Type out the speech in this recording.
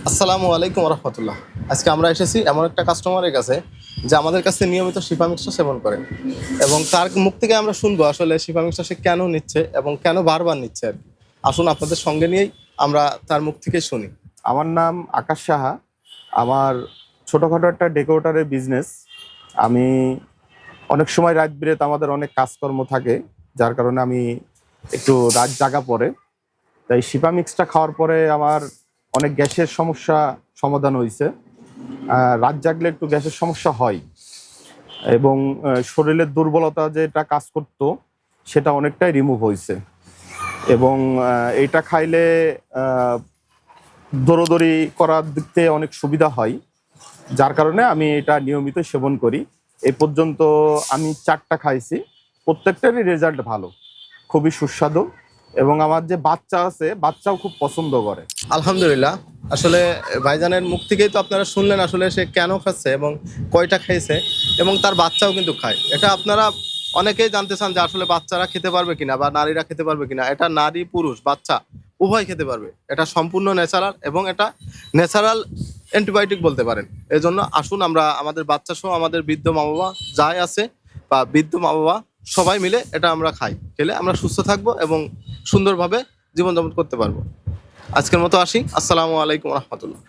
আসসালামু আলাইকুম রহমতুল্লাহ। আজকে আমরা এসেছি এমন একটা কাস্টমারের কাছে যে আমাদের কাছে নিয়মিত শিফা মিক্সচার সেবন করেন, এবং তার মুখ থেকে আমরা শুনবো আসলে শিফা মিক্সচার সে কেন নিচ্ছে এবং কেন বারবার নিচ্ছে আর কি। আসুন আপনাদের সঙ্গে নিয়েই আমরা তার মুখ থেকে শুনি। আমার নাম আকাশ সাহা। আমার ছোটোখাটো একটা ডেকোরেটরের বিজনেস। আমি অনেক সময় রাত বিরেত আমাদের অনেক কাজকর্ম থাকে, যার কারণে আমি একটু রাত জাগা পড়ে। তাই শিপা মিক্সটা খাওয়ার পরে আমার অনেক গ্যাসের সমস্যা সমাধান হয়েছে। রাত জাগলে একটু গ্যাসের সমস্যা হয়, এবং শরীরের দুর্বলতা যেটা কাজ করতো সেটা অনেকটাই রিমুভ হয়েছে। এবং এইটা খাইলে দৌড়দৌড়ি করার দিক থেকে অনেক সুবিধা হয়, যার কারণে আমি এটা নিয়মিত সেবন করি। এই পর্যন্ত আমি 4টা খাইছি, প্রত্যেকটারই রেজাল্ট ভালো, খুবই সুস্বাদু, এবং আমার যে বাচ্চা আছে বাচ্চাও খুব পছন্দ করে। আলহামদুলিল্লাহ। আসলে ভাইজানের মুখ থেকেই তো আপনারা শুনলেন আসলে সে কেন খাচ্ছে এবং কয়টা খেয়েছে, এবং তার বাচ্চাও কিন্তু খায়। এটা আপনারা অনেকেই জানতে চান যে আসলে বাচ্চারা খেতে পারবে কিনা বা নারীরা খেতে পারবে কিনা। এটা নারী পুরুষ বাচ্চা উভয় খেতে পারবে। এটা সম্পূর্ণ ন্যাচারাল এবং এটা ন্যাচারাল অ্যান্টিবায়োটিক বলতে পারেন। এই জন্য আসুন আমরা আমাদের বাচ্চা সহ আমাদের বৃদ্ধ মা বাবা যাই আছে বা বৃদ্ধ মা বাবা সবাই মিলে এটা আমরা খাই। খেলে আমরা সুস্থ থাকবো এবং সুন্দরভাবে জীবনযাপন করতে পারবো। আজকের মতো আসি। আসসালামু আলাইকুম রহমতুল্লাহ।